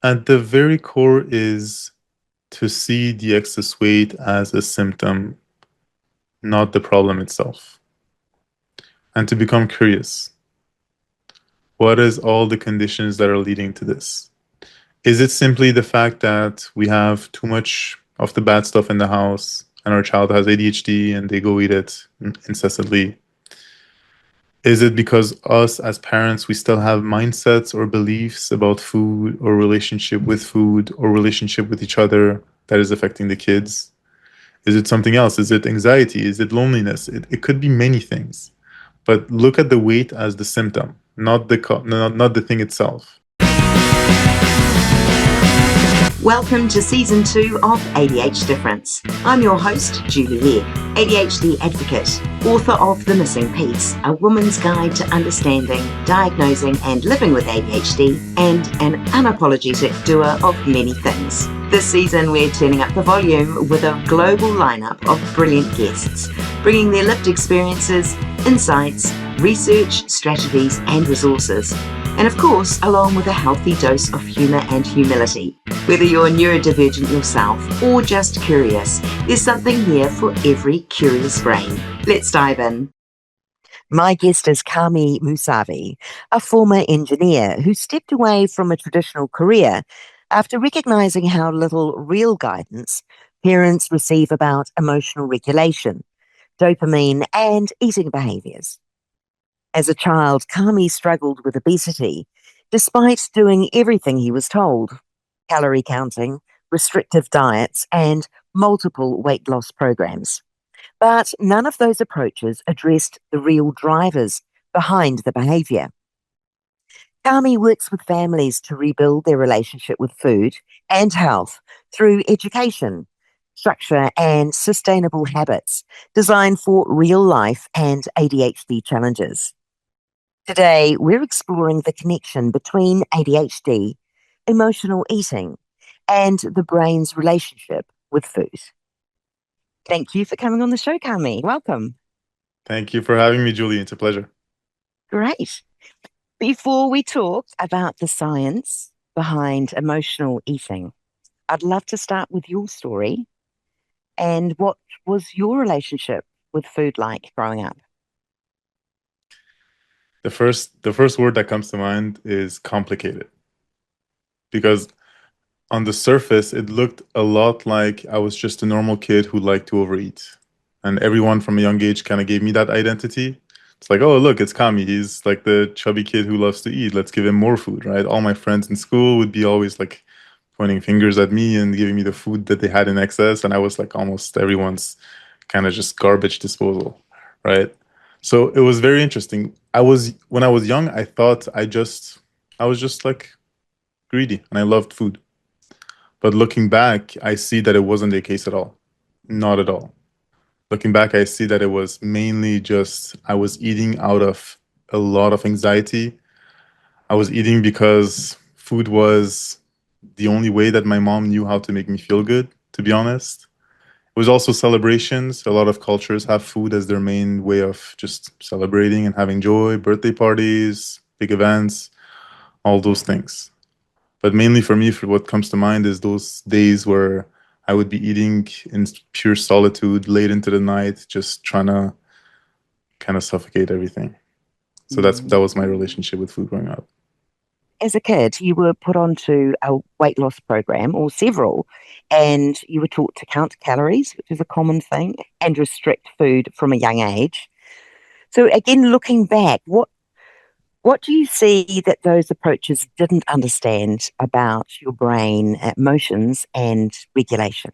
At the very core is to see the excess weight as a symptom, not the problem itself, and to become curious. What is all the conditions that are leading to this? Is it simply the fact that we have too much of the bad stuff in the house and our child has ADHD and they go eat it incessantly? Is it because us as parents, we still have mindsets or beliefs about food or relationship with food or relationship with each other that is affecting the kids? Is it something else? Is it anxiety? Is it loneliness? It could be many things. But look at the weight as the symptom, not the thing itself. Welcome to Season 2 of ADHD Difference. I'm your host, Julie Legg, ADHD advocate, author of The Missing Piece, a woman's guide to understanding, diagnosing and living with ADHD, and an unapologetic doer of many things. This season, we're turning up the volume with a global lineup of brilliant guests, bringing their lived experiences, insights, research, strategies and resources. And of course, along with a healthy dose of humour and humility. Whether you're neurodivergent yourself or just curious, there's something here for every curious brain. Let's dive in. My guest is Kamy Moussavi, a former engineer who stepped away from a traditional career after recognising how little real guidance parents receive about emotional regulation, dopamine and eating behaviours. As a child, Kamy struggled with obesity, despite doing everything he was told: calorie counting, restrictive diets, and multiple weight loss programs. But none of those approaches addressed the real drivers behind the behaviour. Kamy works with families to rebuild their relationship with food and health through education, structure, and sustainable habits designed for real life and ADHD challenges. Today, we're exploring the connection between ADHD, emotional eating, and the brain's relationship with food. Thank you for coming on the show, Kamy. Welcome. Thank you for having me, Julie. It's a pleasure. Great. Before we talk about the science behind emotional eating, I'd love to start with your story and what was your relationship with food like growing up? The first word that comes to mind is complicated, because on the surface it looked a lot like I was just a normal kid who liked to overeat, and everyone from a young age kind of gave me that identity. It's like, oh, look, it's Kami. He's like the chubby kid who loves to eat. Let's give him more food, right? All my friends in school would be always like pointing fingers at me and giving me the food that they had in excess, and I was like almost everyone's kind of just garbage disposal, right? So it was very interesting. When I was young, I thought I was just like greedy and I loved food. But looking back, I see that it wasn't the case at all. Not at all. Looking back, I see that it was mainly just I was eating out of a lot of anxiety. I was eating because food was the only way that my mom knew how to make me feel good, to be honest. It was also celebrations. A lot of cultures have food as their main way of just celebrating and having joy, birthday parties, big events, all those things. But mainly for me, for what comes to mind is those days where I would be eating in pure solitude late into the night, just trying to kind of suffocate everything. So that was my relationship with food growing up. As a kid, you were put onto a weight loss program or several, and you were taught to count calories, which is a common thing, and restrict food from a young age. So again, looking back, what do you see that those approaches didn't understand about your brain, emotions, and regulation?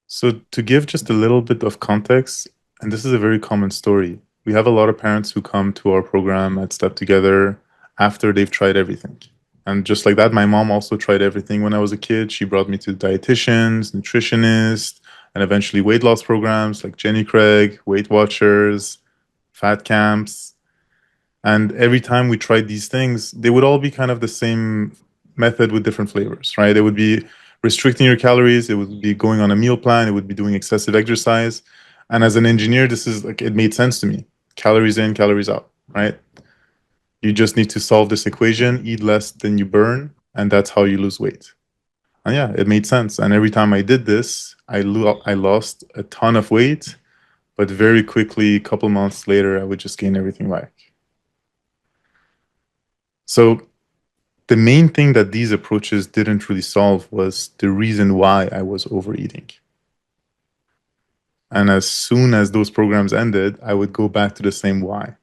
So to give just a little bit of context, and this is a very common story, we have a lot of parents who come to our program at Step Together after they've tried everything. And just like that, my mom also tried everything when I was a kid. She brought me to dietitians, nutritionists, and eventually weight loss programs like Jenny Craig, Weight Watchers, fat camps. And every time we tried these things, they would all be kind of the same method with different flavors, right? It would be restricting your calories, it would be going on a meal plan, it would be doing excessive exercise. And as an engineer, this is like, it made sense to me. Calories in, calories out, right? You just need to solve this equation, eat less than you burn, and that's how you lose weight. And yeah, it made sense. And every time I did this, I lost a ton of weight, but very quickly, a couple months later, I would just gain everything back. So the main thing that these approaches didn't really solve was the reason why I was overeating. And as soon as those programs ended, I would go back to the same why.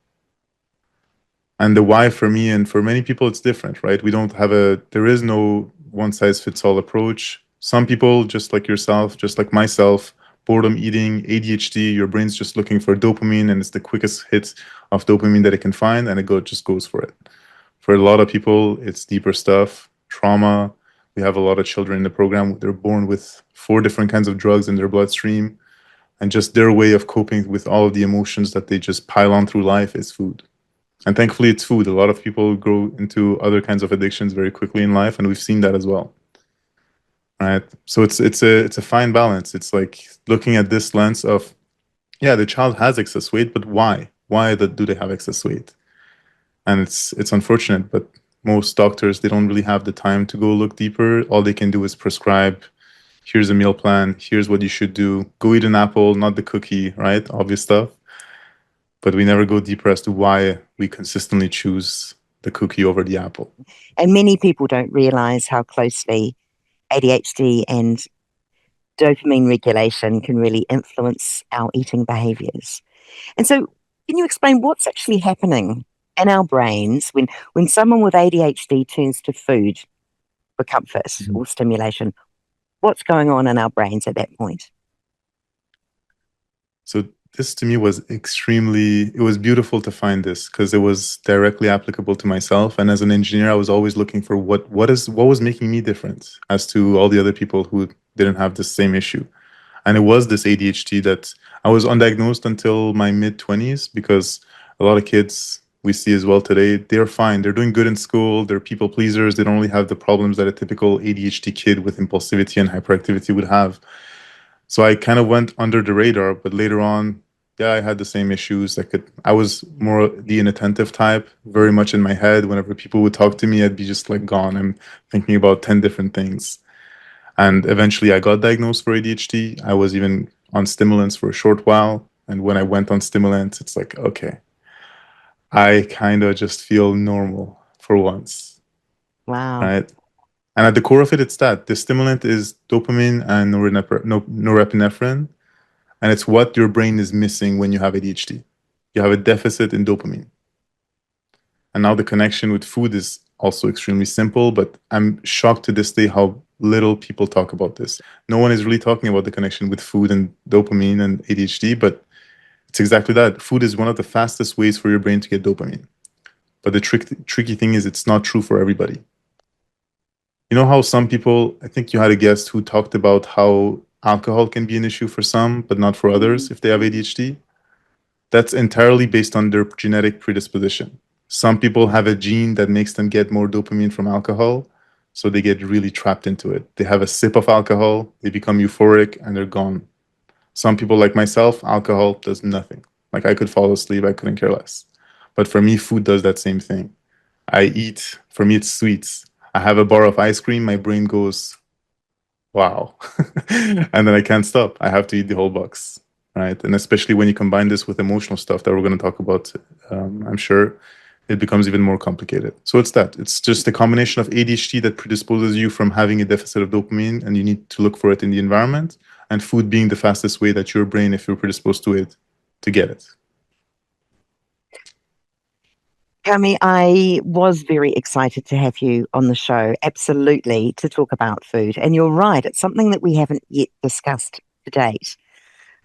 And the why for me and for many people, it's different, right? There is no one size fits all approach. Some people, just like yourself, just like myself, boredom eating, ADHD, your brain's just looking for dopamine and it's the quickest hit of dopamine that it can find and just goes for it. For a lot of people, it's deeper stuff, trauma. We have a lot of children in the program. They're born with 4 different kinds of drugs in their bloodstream. And just their way of coping with all of the emotions that they just pile on through life is food. And thankfully, it's food. A lot of people grow into other kinds of addictions very quickly in life, and we've seen that as well. Right? So it's a fine balance. It's like looking at this lens of, yeah, the child has excess weight, but why? Why do they have excess weight? And it's unfortunate, but most doctors, they don't really have the time to go look deeper. All they can do is prescribe, here's a meal plan, here's what you should do. Go eat an apple, not the cookie, right? Obvious stuff. But we never go deeper as to why we consistently choose the cookie over the apple. And many people don't realize how closely ADHD and dopamine regulation can really influence our eating behaviors. And so, can you explain what's actually happening in our brains when someone with ADHD turns to food for comfort Mhm. or stimulation? What's going on in our brains at that point? So this to me was it was beautiful to find this because it was directly applicable to myself. And as an engineer, I was always looking for what was making me different as to all the other people who didn't have the same issue. And it was this ADHD that I was undiagnosed until my mid-20s because a lot of kids we see as well today, they're fine. They're doing good in school. They're people pleasers. They don't really have the problems that a typical ADHD kid with impulsivity and hyperactivity would have. So I kind of went under the radar, but later on, yeah, I had the same issues. I was more the inattentive type, very much in my head. Whenever people would talk to me, I'd be just like gone. I'm thinking about 10 different things. And eventually I got diagnosed for ADHD. I was even on stimulants for a short while. And when I went on stimulants, it's like, okay, I kind of just feel normal for once, Wow. right? And at the core of it, it's that the stimulant is dopamine and norepinephrine, and it's what your brain is missing when you have ADHD. You have a deficit in dopamine. And now the connection with food is also extremely simple, but I'm shocked to this day how little people talk about this. No one is really talking about the connection with food and dopamine and ADHD, but it's exactly that. Food is one of the fastest ways for your brain to get dopamine. But the tricky thing is it's not true for everybody. You know how some people, I think you had a guest who talked about how alcohol can be an issue for some, but not for others if they have ADHD? That's entirely based on their genetic predisposition. Some people have a gene that makes them get more dopamine from alcohol, so they get really trapped into it. They have a sip of alcohol, they become euphoric, and they're gone. Some people, like myself, alcohol does nothing. Like I could fall asleep, I couldn't care less. But for me, food does that same thing. For me, it's sweets. I have a bar of ice cream, my brain goes, wow. And then I can't stop. I have to eat the whole box, right? And especially when you combine this with emotional stuff that we're going to talk about, I'm sure it becomes even more complicated. So it's just a combination of ADHD that predisposes you from having a deficit of dopamine, and you need to look for it in the environment, and food being the fastest way that your brain, if you're predisposed to it, to get it. Kamy, I was very excited to have you on the show, absolutely, to talk about food. And you're right, it's something that we haven't yet discussed to date.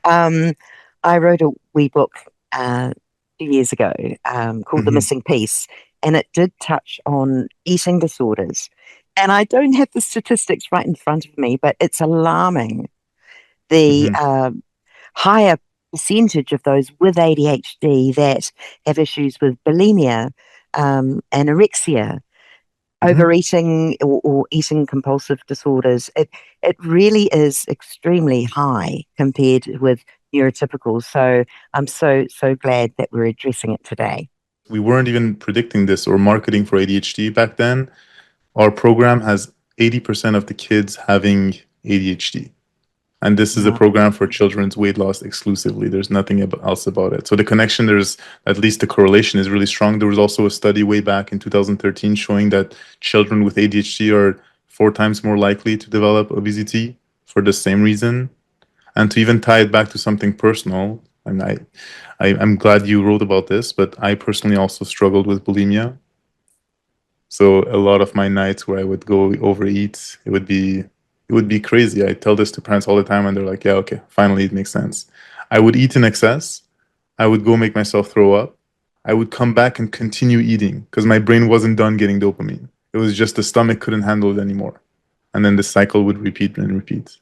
Um, I wrote a wee book 2 years ago called The Hmm. Missing Piece, and it did touch on eating disorders. And I don't have the statistics right in front of me, but it's alarming the Hmm. higher percentage of those with ADHD that have issues with bulimia, anorexia, Hmm. overeating, or eating compulsive disorders. It really is extremely high compared with neurotypicals. So I'm so glad that we're addressing it today. we weren't even predicting this or marketing for ADHD back then. Our program has 80% of the kids having ADHD. And this is a Wow. program for children's weight loss exclusively. There's nothing else about it. So the connection, there's at least the correlation is really strong. There was also a study way back in 2013 showing that children with ADHD are 4 times more likely to develop obesity for the same reason. And to even tie it back to something personal, and I'm glad you wrote about this, but I personally also struggled with bulimia. So a lot of my nights where I would go overeat, it would be crazy. I tell this to parents all the time, and they're like, "Yeah, okay, finally it makes sense." I would eat in excess. I would go make myself throw up. I would come back and continue eating because my brain wasn't done getting dopamine. It was just the stomach couldn't handle it anymore, and then the cycle would repeat and repeat.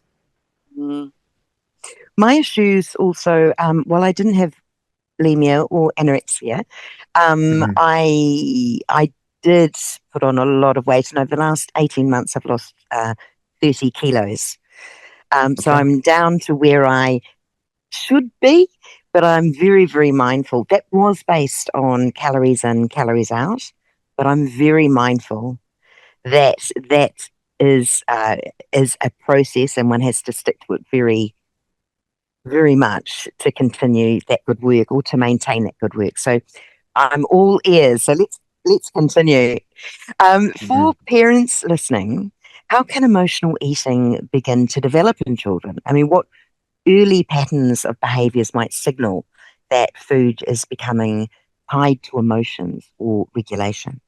Mm. My issues also, well, I didn't have bulimia or anorexia. Hmm. I did put on a lot of weight, and over the last 18 months, I've lost 30 kilos. So Okay. I'm down to where I should be, but I'm very, very mindful. That was based on calories in, calories out, but I'm very mindful that that is a process, and one has to stick to it very, very much to continue that good work or to maintain that good work. So I'm all ears. So let's continue. Hmm. For parents listening, how can emotional eating begin to develop in children? I mean, what early patterns of behaviors might signal that food is becoming tied to emotions or regulation?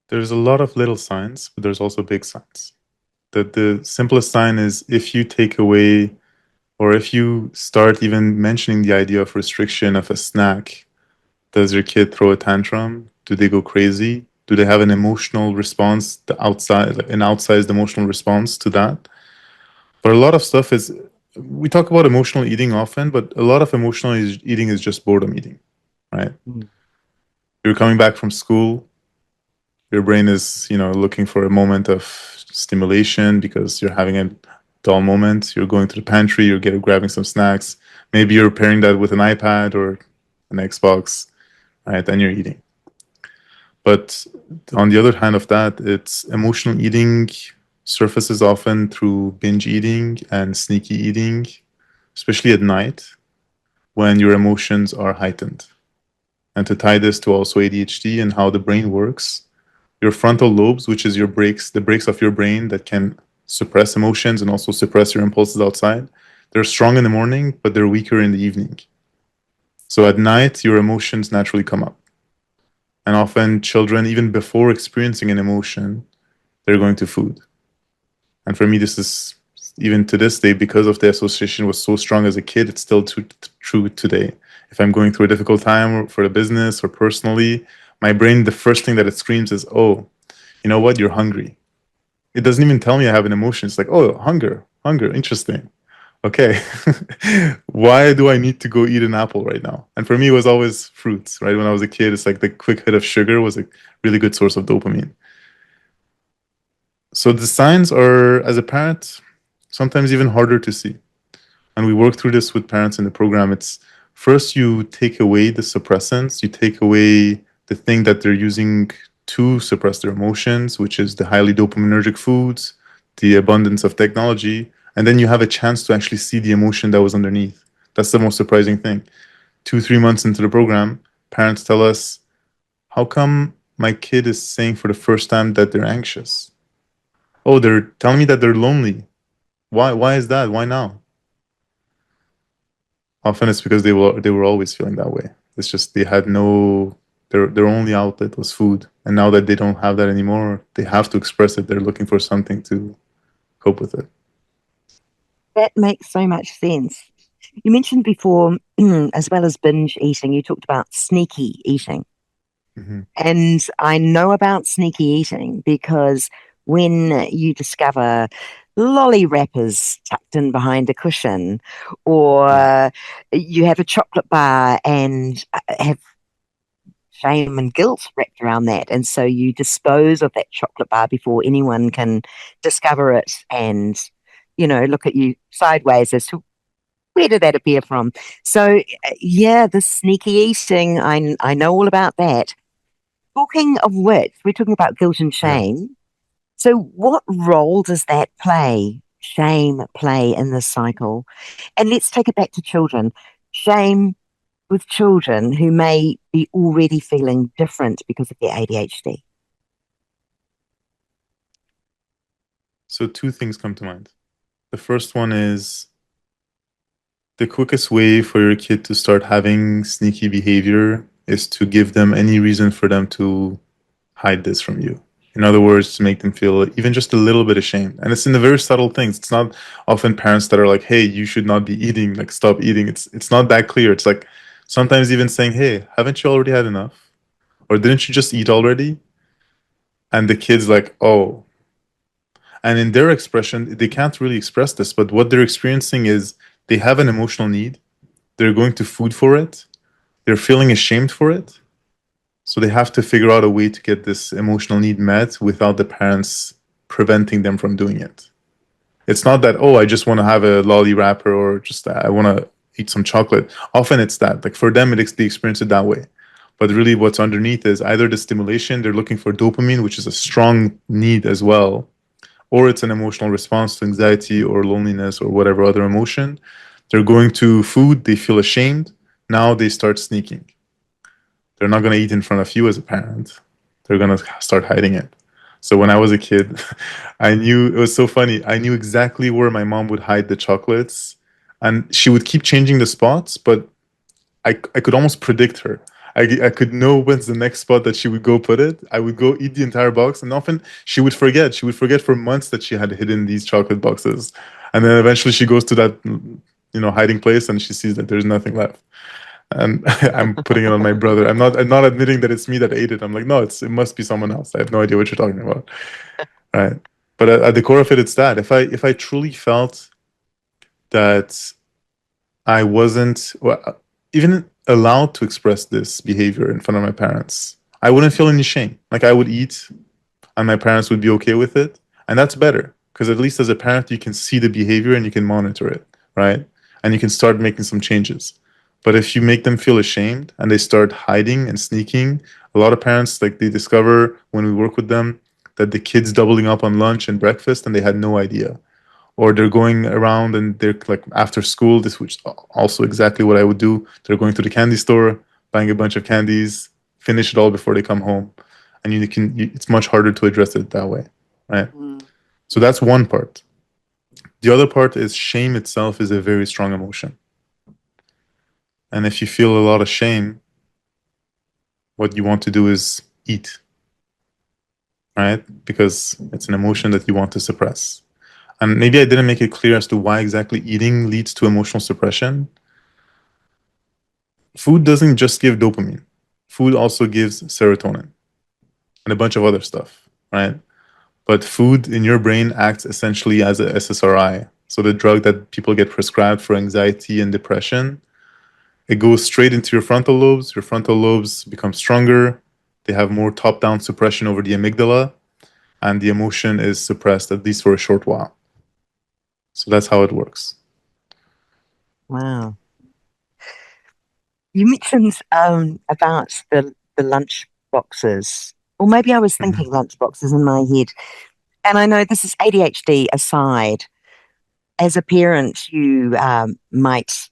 There's a lot of little signs, but there's also big signs. The simplest sign is if you take away or if you start even mentioning the idea of restriction of a snack. Does your kid throw a tantrum? Do they go crazy? Do they have an emotional response, an outsized emotional response to that? But a lot of stuff is, we talk about emotional eating often, but a lot of eating is just boredom eating, right? Mm. You're coming back from school, your brain is, looking for a moment of stimulation because you're having a dull moment. You're going to the pantry, grabbing some snacks. Maybe you're pairing that with an iPad or an Xbox, right? And you're eating. But on the other hand of that, it's emotional eating surfaces often through binge eating and sneaky eating, especially at night when your emotions are heightened. And to tie this to also ADHD and how the brain works, your frontal lobes, which is the brakes of your brain that can suppress emotions and also suppress your impulses outside, they're strong in the morning, but they're weaker in the evening. So at night, your emotions naturally come up. And often children, even before experiencing an emotion, they're going to food. And for me, this is even to this day, because of the association was so strong as a kid, it's still true today. If I'm going through a difficult time for the business or personally, my brain, the first thing that it screams is, oh, you know what? You're hungry. It doesn't even tell me I have an emotion. It's like, oh, hunger, interesting. Okay. Why do I need to go eat an apple right now? And for me, it was always fruits, right? When I was a kid, it's like the quick hit of sugar was a really good source of dopamine. So the signs are, as a parent, sometimes even harder to see. And we work through this with parents in the program. It's first you take away the suppressants, you take away the thing that they're using to suppress their emotions, which is the highly dopaminergic foods, the abundance of technology, and then you have a chance to actually see the emotion that was underneath. That's the most surprising thing. 2, 3 months into the program, parents tell us, how come my kid is saying for the first time that they're anxious? Oh, they're telling me that they're lonely. Why is that? Why now? Often it's because they were always feeling that way. It's just they had no their only outlet was food. And now that they don't have that anymore, they have to express it. They're looking for something to cope with it. That makes so much sense. You mentioned before, as well as binge eating, you talked about sneaky eating. Hmm. And I know about sneaky eating because when you discover lolly wrappers tucked in behind a cushion, Yeah. or you have a chocolate bar and have shame and guilt wrapped around that. And so you dispose of that chocolate bar before anyone can discover it and, look at you sideways as to Where did that appear from? So, yeah, the sneaky eating, I know all about that. Talking of which, we're talking about guilt and Yeah. shame. So, what role does that play, shame play in this cycle? And let's take it back to children. Shame with children who may be already feeling different because of their ADHD. So two things come to mind. The first one is the quickest way for your kid to start having sneaky behavior is to give them any reason for them to hide this from you. In other words, to make them feel even just a little bit ashamed. And it's in the very subtle things. It's not often parents that are like, "Hey, you should not be eating, like stop eating." It's not that clear. It's like sometimes even saying, "Hey, haven't you already had enough? Or didn't you just eat already?" And the kid's like, "Oh." And in their expression, they can't really express this, but what they're experiencing is they have an emotional need. They're going to food for it. They're feeling ashamed for it. So they have to figure out a way to get this emotional need met without the parents preventing them from doing it. It's not that, oh, I just want to have a lolly wrapper or just I want to eat some chocolate. Often it's that. Like for them, they experience it that way. But really, what's underneath is either the stimulation, they're looking for dopamine, which is a strong need as well, or it's an emotional response to anxiety or loneliness or whatever other emotion. They're going to food, they feel ashamed. Now they start sneaking. They're not going to eat in front of you as a parent. They're going to start hiding it. So when I was a kid, I knew it was so funny. I knew exactly where my mom would hide the chocolates, and she would keep changing the spots, but I could almost predict her. I could know when's the next spot that she would go put it. I would go eat the entire box, and often she would forget. She would forget for months that she had hidden these chocolate boxes, and then eventually she goes to that, hiding place, and she sees that there's nothing left. And I'm putting it on my brother. I'm not admitting that it's me that ate it. I'm like, no, it must be someone else. I have no idea what you're talking about. Right. But at the core of it, it's that if I truly felt that I wasn't even allowed to express this behavior in front of my parents, I wouldn't feel any shame. Like I would eat and my parents would be okay with it. And that's better because at least as a parent, you can see the behavior and you can monitor it, right? And you can start making some changes. But if you make them feel ashamed and they start hiding and sneaking, a lot of parents, like they discover when we work with them that the kids doubling up on lunch and breakfast and they had no idea, or they're going around and they're like after school, this which also exactly what I would do. They're going to the candy store, buying a bunch of candies, finish it all before they come home, and it's much harder to address it that way, right? Mm. So that's one part. The other part is shame itself is a very strong emotion, and if you feel a lot of shame, what you want to do is eat, right? Because it's an emotion that you want to suppress. And maybe I didn't make it clear as to why exactly eating leads to emotional suppression. Food doesn't just give dopamine. Food also gives serotonin and a bunch of other stuff, right? But food in your brain acts essentially as a SSRI. So the drug that people get prescribed for anxiety and depression, it goes straight into your frontal lobes. Your frontal lobes become stronger. They have more top-down suppression over the amygdala, and the emotion is suppressed at least for a short while. So that's how it works. Wow. You mentioned about the lunch boxes, or maybe I was Mhm. thinking lunch boxes in my head. And I know this is ADHD aside. As a parent, you might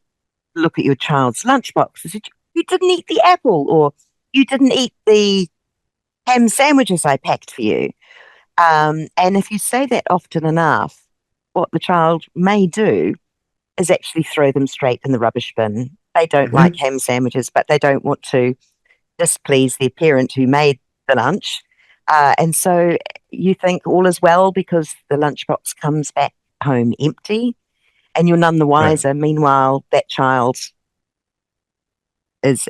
look at your child's lunchbox and say, "You didn't eat the apple," or "You didn't eat the ham sandwiches I packed for you." And if you say that often enough, what the child may do is actually throw them straight in the rubbish bin. They don't like Mhm. ham sandwiches, but they don't want to displease their parent who made the lunch. And so you think all is well because the lunchbox comes back home empty and you're none the Right. wiser. Meanwhile, that child is,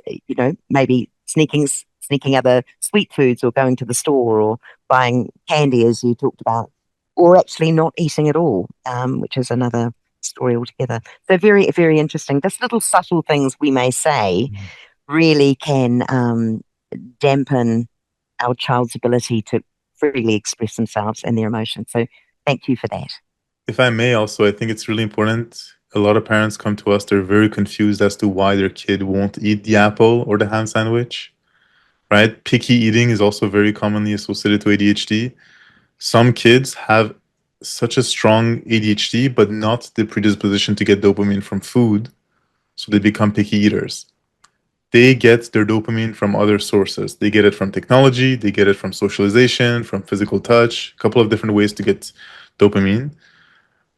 maybe sneaking other sweet foods or going to the store or buying candy, as you talked about, or actually not eating at all, which is another story altogether. So very, very interesting. Just little subtle things we may say really can dampen our child's ability to freely express themselves and their emotions. So thank you for that. If I may also, I think it's really important. a lot of parents come to us, they're very confused as to why their kid won't eat the apple or the ham sandwich, right? Picky eating is also very commonly associated to ADHD. Some kids have such a strong ADHD, but not the predisposition to get dopamine from food, so they become picky eaters. They get their dopamine from other sources. They get it from technology, they get it from socialization, from physical touch, a couple of different ways to get dopamine.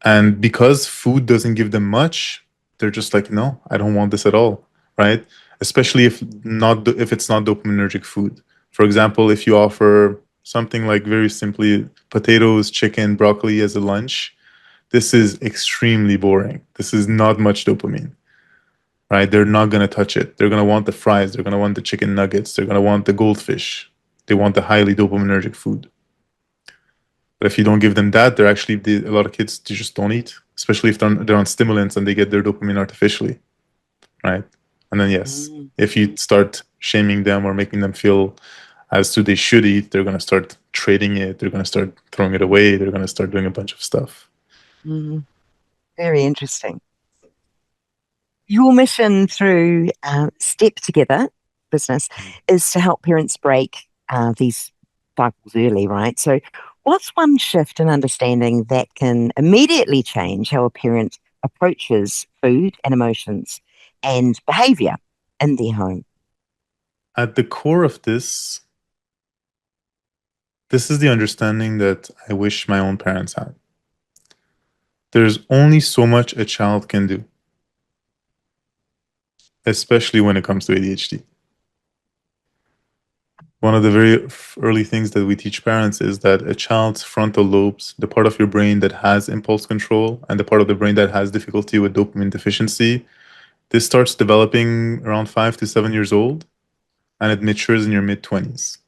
And because food doesn't give them much, they're just like, no, I don't want this at all, right? Especially if it's not dopaminergic food. For example, if you offer something like very simply potatoes, chicken, broccoli as a lunch, this is extremely boring. This is not much dopamine, right? They're not going to touch it. They're going to want the fries. They're going to want the chicken nuggets. They're going to want the goldfish. They want the highly dopaminergic food. But if you don't give them that, they're actually, a lot of kids, they just don't eat, especially if they're on stimulants and they get their dopamine artificially, right? And then, yes, if you start shaming them or making them feel as to they should eat, they're going to start trading it. They're going to start throwing it away. They're going to start doing a bunch of stuff. Very interesting. Your mission through Step Together business is to help parents break these cycles early, right? So what's one shift in understanding that can immediately change how a parent approaches food and emotions and behaviour in their home? At the core of this is the understanding that I wish my own parents had. There's only so much a child can do, especially when it comes to ADHD. One of the very early things that we teach parents is that a child's frontal lobes, the part of your brain that has impulse control and the part of the brain that has difficulty with dopamine deficiency, this starts developing around 5 to 7 years old, and it matures in your mid-20s.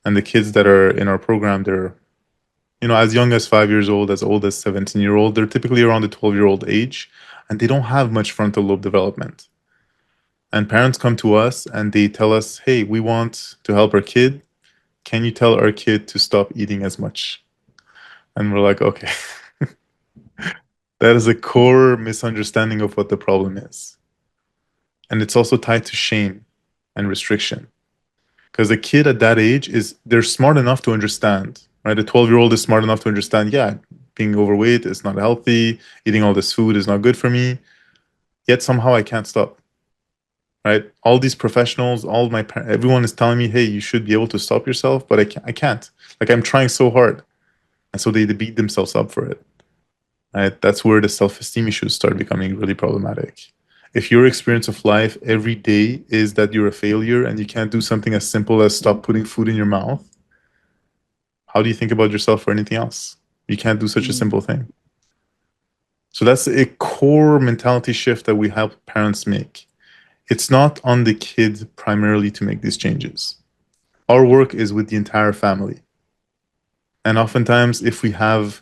And the kids that are in our program, they're, as young as 5 years old as 17-year-old. They're typically around the 12-year-old age, and they don't have much frontal lobe development. And parents come to us and they tell us, hey, we want to help our kid. Can you tell our kid to stop eating as much? And we're like, okay. That is a core misunderstanding of what the problem is. And it's also tied to shame and restriction. Because a kid at that age they're smart enough to understand, right? A 12-year-old is smart enough to understand, yeah, being overweight is not healthy, eating all this food is not good for me, yet somehow I can't stop, right? All these professionals, everyone is telling me, hey, you should be able to stop yourself, but I can't. Like, I'm trying so hard. And so they beat themselves up for it, right? That's where the self-esteem issues start becoming really problematic. If your experience of life every day is that you're a failure and you can't do something as simple as stop putting food in your mouth, how do you think about yourself or anything else? You can't do such a simple thing. So that's a core mentality shift that we help parents make. It's not on the kid primarily to make these changes. Our work is with the entire family. And oftentimes, if we have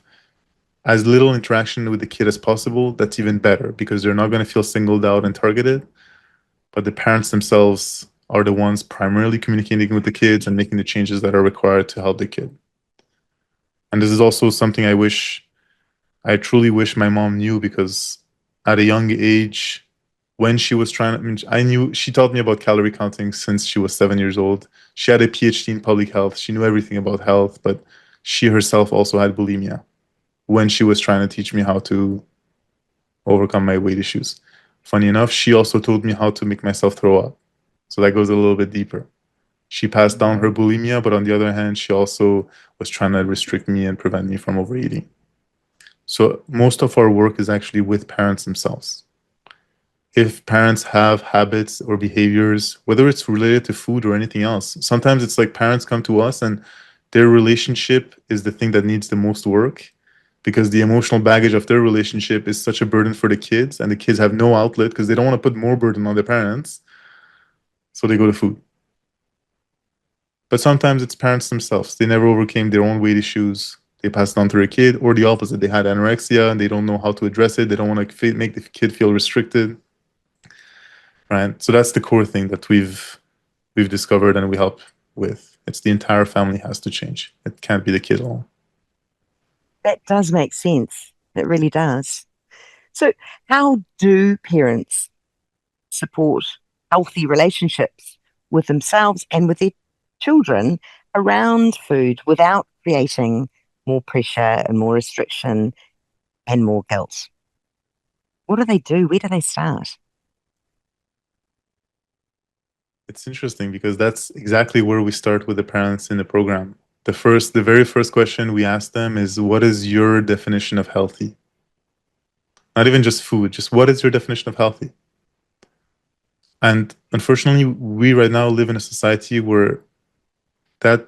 as little interaction with the kid as possible, that's even better, because they're not going to feel singled out and targeted. But the parents themselves are the ones primarily communicating with the kids and making the changes that are required to help the kid. And this is also something I truly wish my mom knew, because at a young age, when she was she taught me about calorie counting since she was 7 years old. She had a PhD in public health. She knew everything about health, but she herself also had bulimia when she was trying to teach me how to overcome my weight issues. Funny enough, she also told me how to make myself throw up. So that goes a little bit deeper. She passed down her bulimia, but on the other hand, she also was trying to restrict me and prevent me from overeating. So most of our work is actually with parents themselves. If parents have habits or behaviors, whether it's related to food or anything else, sometimes it's like parents come to us and their relationship is the thing that needs the most work, because the emotional baggage of their relationship is such a burden for the kids, and the kids have no outlet because they don't want to put more burden on their parents. So they go to food. But sometimes it's parents themselves. They never overcame their own weight issues. They passed on to their kid, or the opposite. They had anorexia and they don't know how to address it. They don't want to make the kid feel restricted. Right? So that's the core thing that we've discovered and we help with. It's the entire family has to change. It can't be the kid alone. That does make sense. It really does. So, how do parents support healthy relationships with themselves and with their children around food without creating more pressure and more restriction and more guilt? What do they do? Where do they start? It's interesting because that's exactly where we start with the parents in the program. The very first question we ask them is, what is your definition of healthy? Not even just food, just what is your definition of healthy? And unfortunately, we right now live in a society where that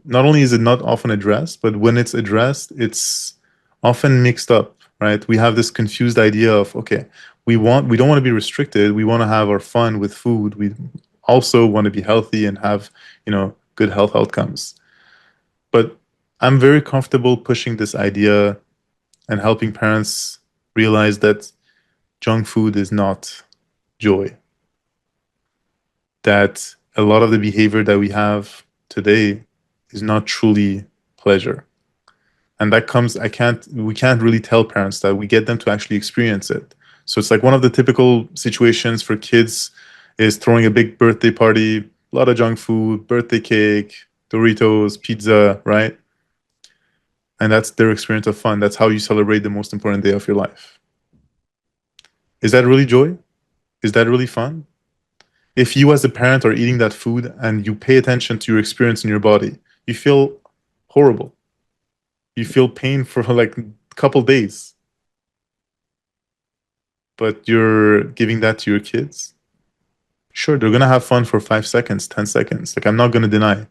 not only is it not often addressed, but when it's addressed, it's often mixed up, right? We have this confused idea of, okay, we don't want to be restricted. We want to have our fun with food. We also want to be healthy and have, good health outcomes. But I'm very comfortable pushing this idea and helping parents realize that junk food is not joy. That a lot of the behavior that we have today is not truly pleasure. And we can't really tell parents that. We get them to actually experience it. So it's like one of the typical situations for kids is throwing a big birthday party, a lot of junk food, birthday cake, Doritos, pizza, right? And that's their experience of fun. That's how you celebrate the most important day of your life. Is that really joy? Is that really fun? If you as a parent are eating that food and you pay attention to your experience in your body, you feel horrible. You feel pain for like a couple days. But you're giving that to your kids. Sure, they're gonna have fun for 5 seconds, 10 seconds. Like, I'm not gonna deny.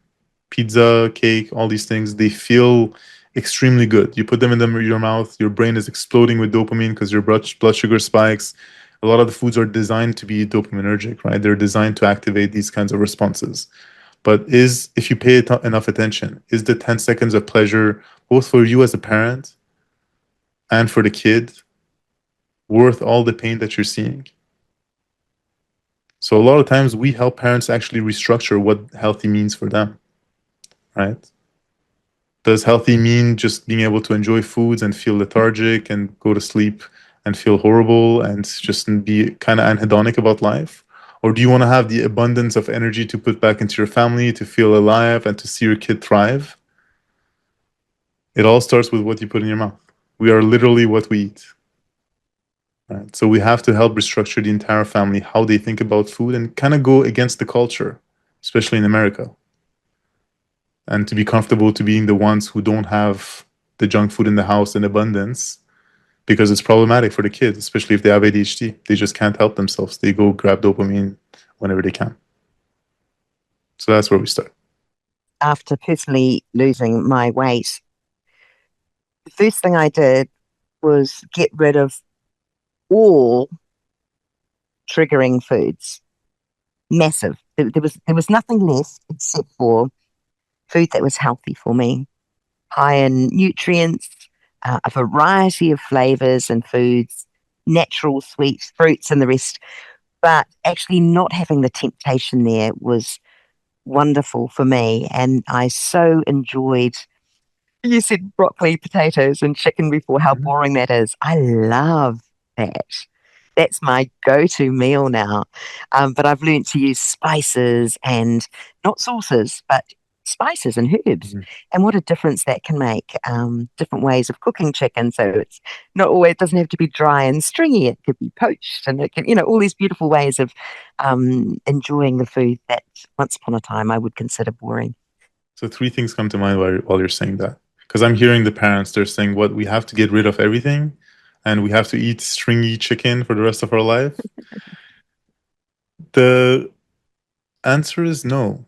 Pizza, cake, all these things, they feel extremely good. You put them in your mouth, your brain is exploding with dopamine because your blood sugar spikes. A lot of the foods are designed to be dopaminergic, right? They're designed to activate these kinds of responses. But if you pay enough attention, is the 10 seconds of pleasure, both for you as a parent and for the kid, worth all the pain that you're seeing? So a lot of times we help parents actually restructure what healthy means for them, right? Does healthy mean just being able to enjoy foods and feel lethargic and go to sleep and feel horrible and just be kind of anhedonic about life? Or do you want to have the abundance of energy to put back into your family, to feel alive and to see your kid thrive? It all starts with what you put in your mouth. We are literally what we eat. Right? So we have to help restructure the entire family, how they think about food, and kind of go against the culture, especially in America. And to be comfortable to being the ones who don't have the junk food in the house in abundance, because it's problematic for the kids, especially if they have ADHD. They just can't help themselves. They go grab dopamine whenever they can. So that's where we start. After personally losing my weight, the first thing I did was get rid of all triggering foods. Massive. There was nothing left except for food that was healthy for me, high in nutrients, a variety of flavors and foods, natural sweets, fruits, and the rest. But actually, not having the temptation there was wonderful for me. And I so enjoyed, you said broccoli, potatoes, and chicken before, how Mhm. boring that is. I love that. That's my go-to meal now. But I've learned to use spices and not sauces, but spices and herbs. Mhm. And what a difference that can make. Different ways of cooking chicken. So it's not always, it doesn't have to be dry and stringy. It could be poached and it can, all these beautiful ways of enjoying the food that once upon a time I would consider boring. So three things come to mind while you're saying that. Because I'm hearing the parents, they're saying, what, we have to get rid of everything and we have to eat stringy chicken for the rest of our life? The answer is no.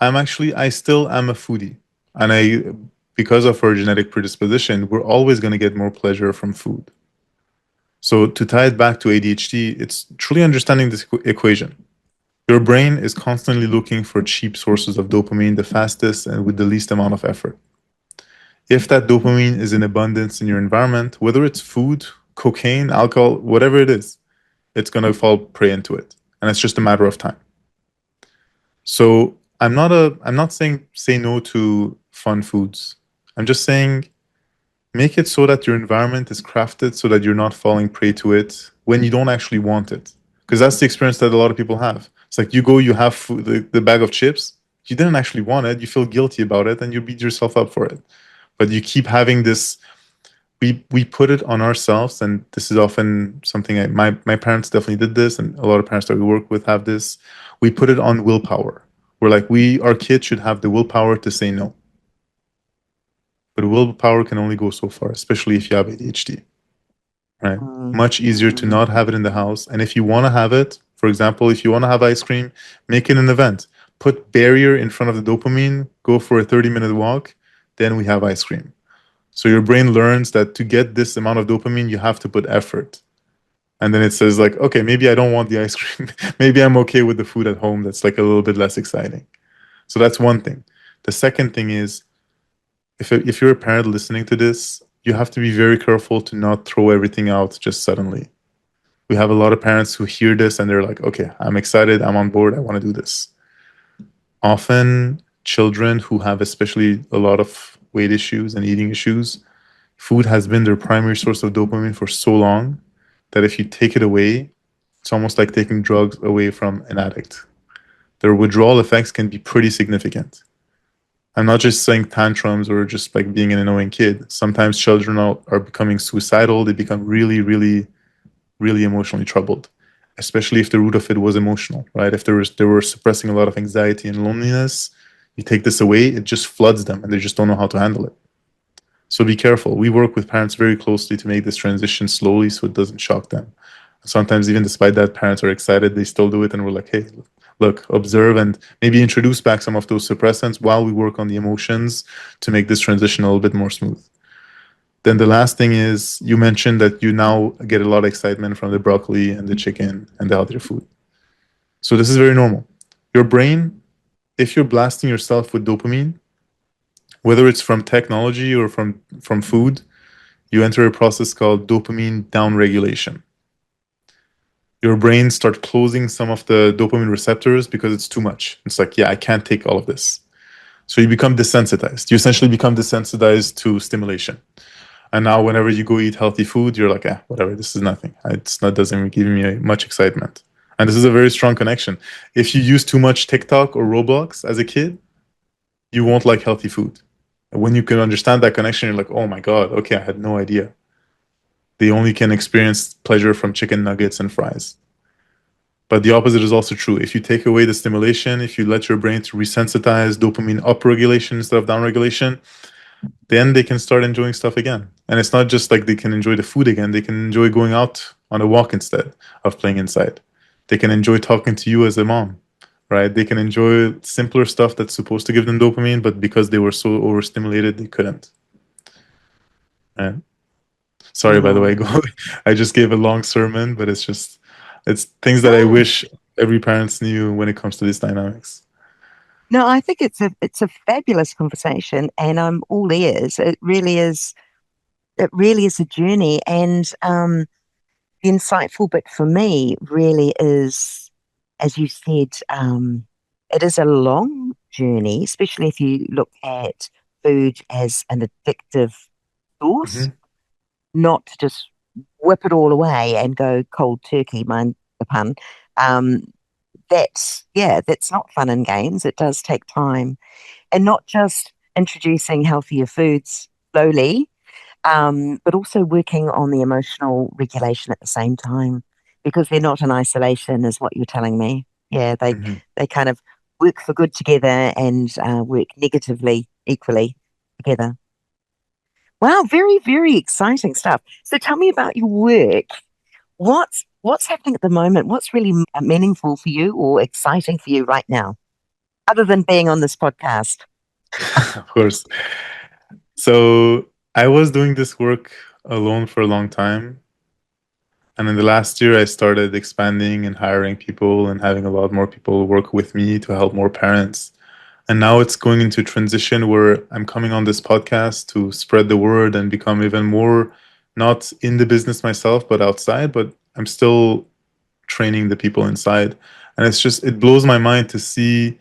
I still am a foodie. And because of our genetic predisposition, we're always going to get more pleasure from food. So to tie it back to ADHD, it's truly understanding this equation. Your brain is constantly looking for cheap sources of dopamine, the fastest and with the least amount of effort. If that dopamine is in abundance in your environment, whether it's food, cocaine, alcohol, whatever it is, it's going to fall prey into it. And it's just a matter of time. So I'm not saying say no to fun foods. I'm just saying Make it so that your environment is crafted so that you're not falling prey to it when you don't actually want it. Because that's the experience that a lot of people have. It's like you go, you have food, the bag of chips, you didn't actually want it, you feel guilty about it, and you beat yourself up for it. But you keep having this, we put it on ourselves, and this is often something my parents definitely did this, and a lot of parents that we work with have this. We put it on willpower. We're like, our kids should have the willpower to say no. But willpower can only go so far, especially if you have ADHD, right? Much easier to not have it in the house. And if you want to have it, for example, if you want to have ice cream, make it an event. Put barrier in front of the dopamine, go for a 30-minute walk, then we have ice cream. So your brain learns that to get this amount of dopamine, you have to put effort. And then it says like, okay, maybe I don't want the ice cream. Maybe I'm okay with the food at home that's like a little bit less exciting. So that's one thing. The second thing is, if you're a parent listening to this, you have to be very careful to not throw everything out just suddenly. We have a lot of parents who hear this and they're like, okay, I'm excited, I'm on board, I want to do this. Often children who have especially a lot of weight issues and eating issues, food has been their primary source of dopamine for so long that if you take it away, it's almost like taking drugs away from an addict. Their withdrawal effects can be pretty significant. I'm not just saying tantrums or just like being an annoying kid. Sometimes children are becoming suicidal. They become really, really, really emotionally troubled, especially if the root of it was emotional, right? If they were suppressing a lot of anxiety and loneliness, you take this away, it just floods them and they just don't know how to handle it. So be careful. We work with parents very closely to make this transition slowly so it doesn't shock them. Sometimes even despite that, parents are excited, they still do it, and we're like, hey, look, observe and maybe introduce back some of those suppressants while we work on the emotions to make this transition a little bit more smooth. Then the last thing is, you mentioned that you now get a lot of excitement from the broccoli and the chicken and the healthier food. So this is very normal. Your brain, if you're blasting yourself with dopamine, whether it's from technology or from food, you enter a process called dopamine downregulation. Your brain starts closing some of the dopamine receptors because it's too much. It's like, yeah, I can't take all of this. So you become desensitized. You essentially become desensitized to stimulation. And now whenever you go eat healthy food, you're like, whatever, this is nothing. It's not doesn't give me much excitement. And this is a very strong connection. If you use too much TikTok or Roblox as a kid, you won't like healthy food. And when you can understand that connection, you're like, oh my God, okay, I had no idea. They only can experience pleasure from chicken nuggets and fries. But the opposite is also true. If you take away the stimulation, if you let your brain to resensitize dopamine upregulation instead of downregulation, then they can start enjoying stuff again. And it's not just like they can enjoy the food again, they can enjoy going out on a walk instead of playing inside. They can enjoy talking to you as a mom, right? They can enjoy simpler stuff that's supposed to give them dopamine, but because they were so overstimulated, they couldn't. Right? Sorry, by the way, I just gave a long sermon, but it's things that I wish every parents knew when it comes to these dynamics. No, I think it's a fabulous conversation, and I'm all ears. It really is. It really is a journey, and the insightful bit for me really is, as you said, it is a long journey, especially if you look at food as an addictive source, Hmm. not to just whip it all away and go cold turkey, mind the pun. Um, that's not fun and games. It does take time, and not just introducing healthier foods slowly, but also working on the emotional regulation at the same time, because they're not in isolation, is what you're telling me. Yeah, Hmm. they kind of work for good together and work negatively equally together. Wow, very, very exciting stuff. So tell me about your work. What's happening at the moment? What's really meaningful for you or exciting for you right now, other than being on this podcast? Of course. So I was doing this work alone for a long time. And in the last year, I started expanding and hiring people and having a lot more people work with me to help more parents. And now it's going into transition where I'm coming on this podcast to spread the word and become even more, not in the business myself, but outside, but I'm still training the people inside. And it blows my mind to see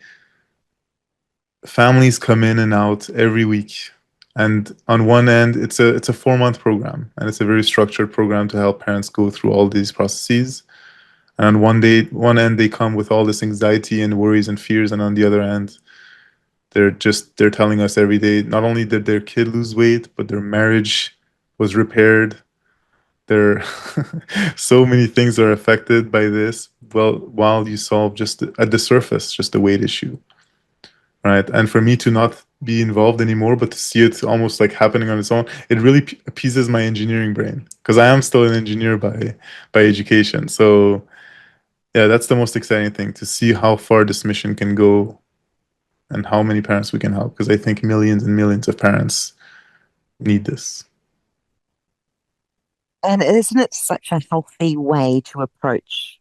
families come in and out every week And on one end, it's a 4-month program, and it's a very structured program to help parents go through all these processes. And on one end, they come with all this anxiety and worries and fears, and on the other end, they're telling us every day, not only did their kid lose weight, but their marriage was repaired. There, so many things are affected by this. Well, while you solve just at the surface, just the weight issue, right? And for me to not be involved anymore, but to see it almost like happening on its own, it really appeases my engineering brain because I am still an engineer by education. So yeah, that's the most exciting thing, to see how far this mission can go and how many parents we can help, because I think millions and millions of parents need this. And isn't it such a healthy way to approach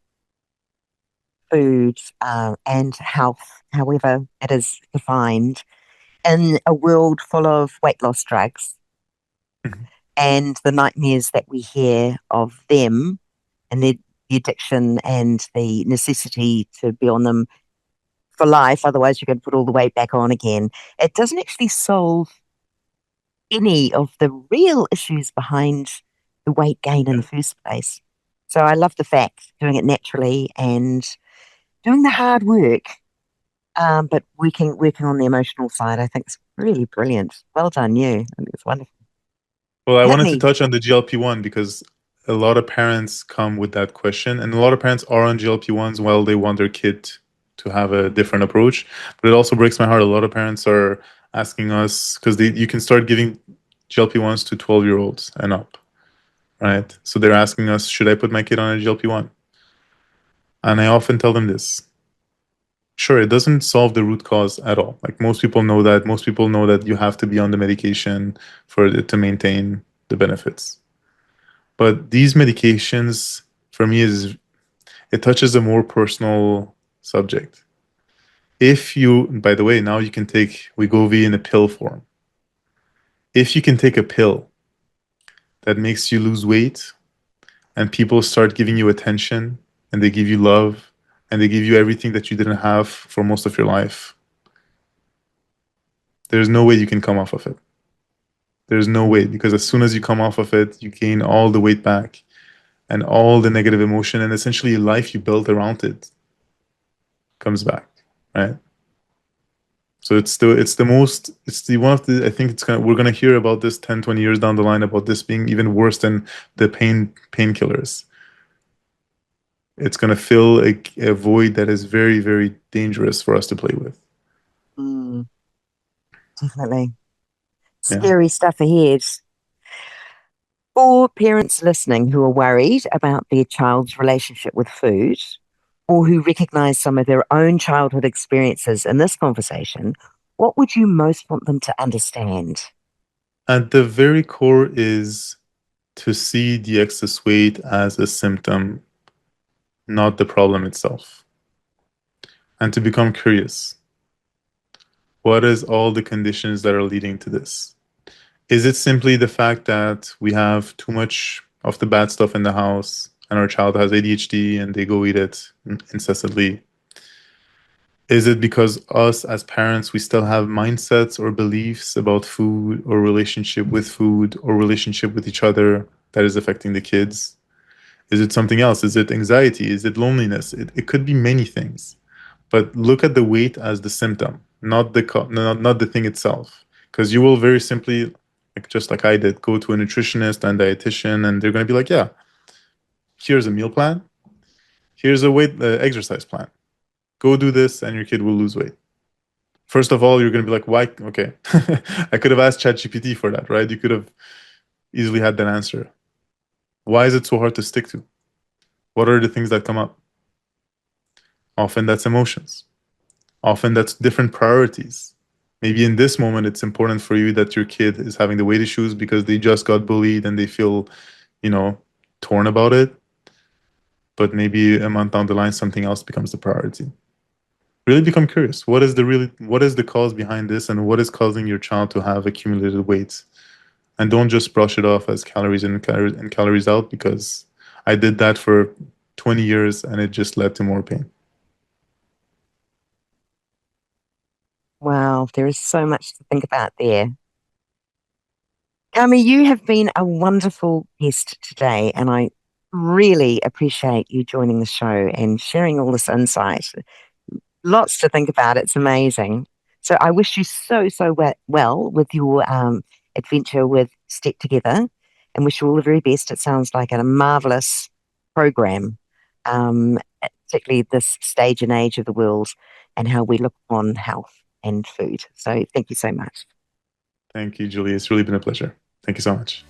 food and health, however it is defined, in a world full of weight loss drugs Mhm. and the nightmares that we hear of them and the addiction and the necessity to be on them for life, otherwise you're going to put all the weight back on again. It doesn't actually solve any of the real issues behind the weight gain in the first place. So I love the fact doing it naturally and doing the hard work, but working on the emotional side. I think it's really brilliant. Well done, you. I think it's wonderful. Well, I wanted to Kamy, touch on the GLP-1 because a lot of parents come with that question, and a lot of parents are on GLP-1s while they want their kid to have a different approach. But it also breaks my heart. A lot of parents are asking us, because you can start giving GLP-1s to 12-year-olds and up, right? So they're asking us, should I put my kid on a GLP-1? And I often tell them this. Sure, it doesn't solve the root cause at all. Like, most people know that. Most people know that you have to be on the medication for it to maintain the benefits. But these medications, for me, it touches a more personal subject. If you, by the way, now you can take Wegovy in a pill form. If you can take a pill that makes you lose weight, and people start giving you attention, and they give you love, and they give you everything that you didn't have for most of your life, there's no way you can come off of it. There's no way, because as soon as you come off of it, you gain all the weight back and all the negative emotion, and essentially a life you built around it comes back, right? So it's the one of the, I think we're gonna hear about this 10, 20 years down the line, about this being even worse than the painkillers. It's gonna fill a void that is very, very dangerous for us to play with. mm, definitely. Yeah. Scary stuff ahead. For parents listening who are worried about their child's relationship with food or who recognize some of their own childhood experiences in this conversation, what would you most want them to understand? At the very core is to see the excess weight as a symptom, not the problem itself, and to become curious. What is all the conditions that are leading to this? Is it simply the fact that we have too much of the bad stuff in the house and our child has ADHD and they go eat it incessantly? Is it because us as parents, we still have mindsets or beliefs about food or relationship with food or relationship with each other that is affecting the kids? Is it something else? Is it anxiety? Is it loneliness? It could be many things. But look at the weight as the symptom, not not the thing itself. Because you will very simply, like just like I did, go to a nutritionist and dietitian, and they're going to be like, "Yeah, here's a meal plan. Here's a weight exercise plan. Go do this, and your kid will lose weight." First of all, you're going to be like, "Why? Okay, I could have asked ChatGPT for that, right? You could have easily had that answer. Why is it so hard to stick to? What are the things that come up?" Often that's emotions. Often that's different priorities. Maybe in this moment, it's important for you that your kid is having the weight issues because they just got bullied and they feel, you know, torn about it. But maybe a month down the line, something else becomes the priority. Really become curious. What is the cause behind this, and what is causing your child to have accumulated weight? And don't just brush it off as calories in and calories out, because I did that for 20 years and it just led to more pain. Wow, there is so much to think about there. Kamy, you have been a wonderful guest today, and I really appreciate you joining the show and sharing all this insight. Lots to think about. It's amazing. So I wish you so well with your adventure with Step Together, and wish you all the very best. It sounds like a marvelous program, particularly at this stage and age of the world and how we look on health and food. So thank you so much. Thank you, Julie. It's really been a pleasure. Thank you so much.